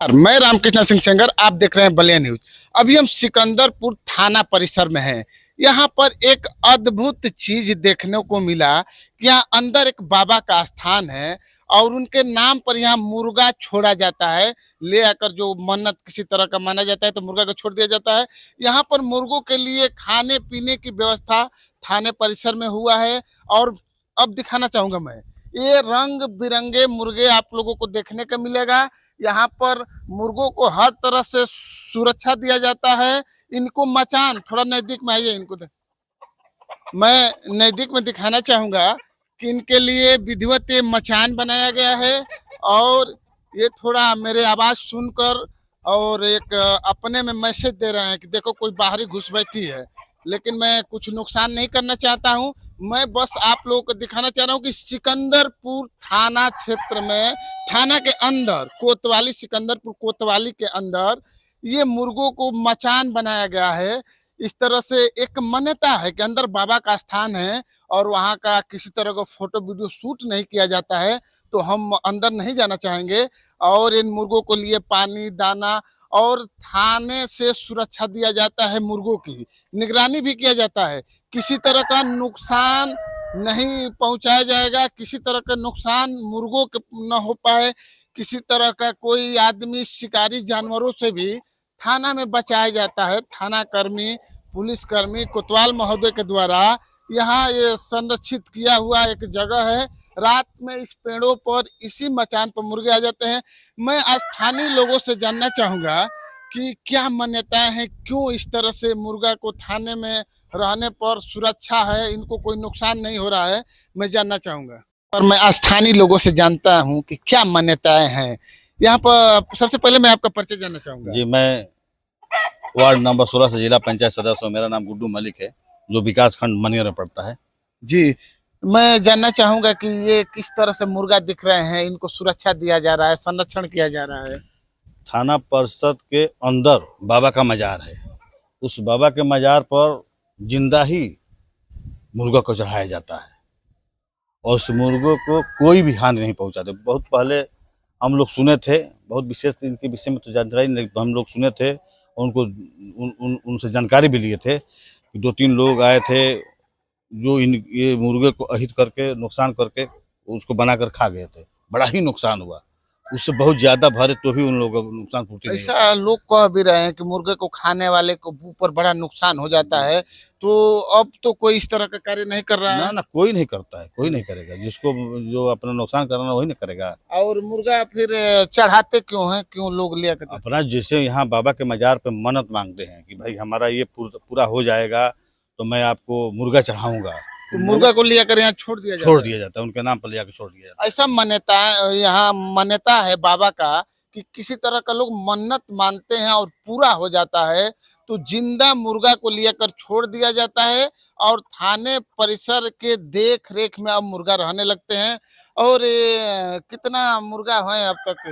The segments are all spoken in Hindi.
मैं रामकृष्ण सिंह सेंगर, आप देख रहे हैं बलिया न्यूज। अभी हम सिकंदरपुर थाना परिसर में हैं। यहाँ पर एक अद्भुत चीज देखने को मिला कि यहाँ अंदर एक बाबा का स्थान है और उनके नाम पर यहाँ मुर्गा छोड़ा जाता है। ले आकर जो मन्नत किसी तरह का माना जाता है तो मुर्गा को छोड़ दिया जाता है। यहाँ पर मुर्गों के लिए खाने पीने की व्यवस्था थाने परिसर में हुआ है। और अब दिखाना चाहूंगा मैं, ये रंग बिरंगे मुर्गे आप लोगों को देखने को मिलेगा। यहाँ पर मुर्गों को हर तरह से सुरक्षा दिया जाता है। इनको मचान, थोड़ा नजदीक में आइए, इनको मैं नजदीक में दिखाना चाहूंगा कि इनके लिए विधिवत ये मचान बनाया गया है। और ये थोड़ा मेरे आवाज सुनकर और एक अपने में मैसेज दे रहे हैं कि देखो कोई बाहरी घुस बैठी है, लेकिन मैं कुछ नुकसान नहीं करना चाहता हूं। मैं बस आप लोगों को दिखाना चाह रहा हूं कि सिकंदरपुर थाना क्षेत्र में, थाना के अंदर कोतवाली, सिकंदरपुर कोतवाली के अंदर ये मुर्गों को मचान बनाया गया है। इस तरह से एक मान्यता है कि अंदर बाबा का स्थान है और वहाँ का किसी तरह का फोटो वीडियो शूट नहीं किया जाता है, तो हम अंदर नहीं जाना चाहेंगे। और इन मुर्गों को लिए पानी, दाना और थाने से सुरक्षा दिया जाता है। मुर्गों की निगरानी भी किया जाता है, किसी तरह का नुकसान नहीं पहुंचाया जाएगा, किसी तरह का नुकसान मुर्गों के न हो पाए। किसी तरह का कोई आदमी शिकारी जानवरों से भी थाना में बचाया जाता है। थाना कर्मी, पुलिस कर्मी कोतवाल महोदय के द्वारा यहाँ ये संरक्षित किया हुआ एक जगह है। रात में इस पेड़ों पर, इसी मचान पर मुर्गे आ जाते हैं। मैं स्थानीय लोगों से जानना चाहूंगा कि क्या मान्यताएं हैं, क्यों इस तरह से मुर्गा को थाने में रहने पर सुरक्षा है, इनको कोई नुकसान नहीं हो रहा है, मैं जानना चाहूंगा। और मैं स्थानीय लोगों से जानता हूं कि क्या मान्यताएं हैं यहाँ पर। सबसे पहले मैं आपका परिचय जानना चाहूंगा। जी, मैं वार्ड नंबर 16 से जिला पंचायत सदस्य हूँ। मेरा नाम गुड्डू मलिक है, जो विकास खंड मनियर में पड़ता है। जी, मैं जानना चाहूंगा कि ये किस तरह से मुर्गा दिख रहे हैं, इनको सुरक्षा दिया जा रहा है, संरक्षण किया जा रहा है। थाना परिषद के अंदर बाबा का मजार है। उस बाबा के मजार पर जिंदा ही मुर्गा को चढ़ाया जाता है और उस मुर्गों को कोई भी हानि नहीं पहुंचाते। बहुत पहले हम लोग सुने थे, बहुत विशेष इनके विषय में तो जानकारी नहीं, हम लोग सुने थे और उनसे जानकारी भी लिए थे कि 2-3 लोग आए थे जो ये मुर्गे को अहित करके, नुकसान करके उसको बनाकर खा गए थे। बड़ा ही नुकसान हुआ, उससे बहुत ज्यादा भरे तो भी उन लोगों को नुकसान पूर्ति नहीं। ऐसा लोग कह भी रहे हैं कि मुर्गे को खाने वाले को ऊपर बड़ा नुकसान हो जाता है, तो अब तो कोई इस तरह का कार्य नहीं कर रहा है। ना, कोई नहीं करता है, कोई नहीं करेगा। जिसको जो अपना नुकसान करना वही नहीं करेगा। और मुर्गा फिर चढ़ाते क्यों हैं, क्यों लोग लिया करते? अपना जैसे यहाँ बाबा के मजार पे मन्नत मांगते हैं कि भाई हमारा ये पूरा हो जाएगा तो मैं आपको मुर्गा चढ़ाऊंगा, तो मुर्गा को लिया कर यहाँ छोड़ दिया जाता है, उनके नाम पर लिया कर छोड़ दिया जाता है। ऐसा मान्यता, यहाँ मान्यता है बाबा का कि किसी तरह का लोग मन्नत मानते हैं और पूरा हो जाता है तो जिंदा मुर्गा को लेकर छोड़ दिया जाता है और थाने परिसर के देख रेख में अब मुर्गा रहने लगते हैं। और कितना मुर्गा है अब तक?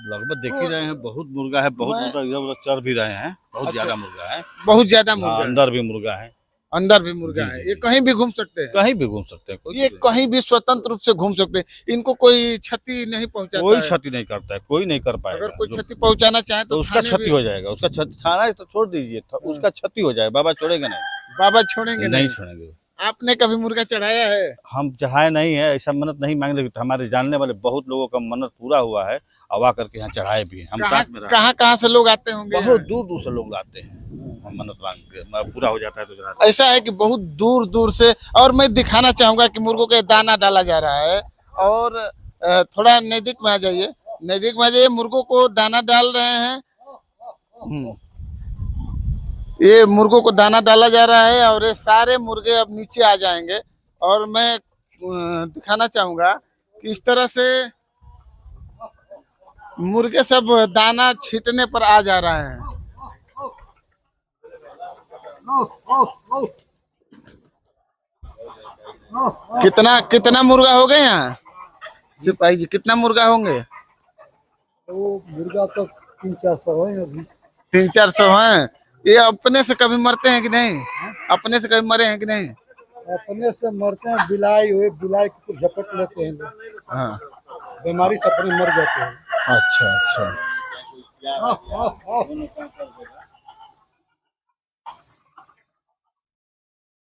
लगभग देख ही रहे हैं, बहुत मुर्गा है, बहुत मुर्गा इधर उधर चढ़ भी रहे हैं, बहुत ज्यादा मुर्गा है, बहुत ज्यादा मुर्गा। अंदर भी मुर्गा है, अंदर भी मुर्गा है। ये कहीं भी घूम सकते हैं, कहीं भी घूम सकते हैं, ये कहीं भी स्वतंत्र रूप से घूम सकते हैं। इनको कोई क्षति नहीं पहुंचाता, कोई क्षति नहीं करता है, कोई नहीं कर पाएगा। अगर कोई क्षति पहुंचाना चाहे तो उसका क्षति हो जाएगा, उसका क्षति, थाना तो छोड़ दीजिए, उसका क्षति हो जाएगा। बाबा छोड़ेंगे नहीं, बाबा छोड़ेंगे नहीं छोड़ेंगे। आपने कभी मुर्गा चढ़ाया है? हम चढ़ाए नहीं है, ऐसा मन्नत नहीं मांग रहे। हमारे जानने वाले बहुत लोगों का मन्नत पूरा हुआ है, आवा करके यहाँ चढ़ाए भी हैं। हम साथ में कहाँ से लोग आते होंगे? बहुत दूर दूर से लोग आते हैं, हम मन्नत मांग के पूरा हो जाता है तो। ऐसा है कि बहुत दूर दूर से। और मैं दिखाना चाहूंगा कि मुर्गों के दाना डाला जा रहा है। और थोड़ा नजदीक में आ जाइए, नजदीक में आ जाइए। मुर्गों को दाना डाल रहे हैं। ये मुर्गों को दाना डाला जा रहा है और ये सारे मुर्गे अब नीचे आ जाएंगे। और मैं दिखाना चाहूंगा कि इस तरह से मुर्गे सब दाना छींटने पर आ जा रहे हैं। कितना कितना मुर्गा हो गए यहाँ सिपाही जी? कितना मुर्गा होंगे? तो मुर्गा तो 300-400 है अभी। 300-400 हैं। ये अपने से कभी मरते हैं कि नहीं? अपने से कभी मरे हैं कि नहीं? अपने से मरते हैं, बिलाई हुए, बिलाई को झपट लेते हैं। हाँ, बीमारी से अपने मर जाते हैं। अच्छा अच्छा। हाँ, हाँ, हाँ।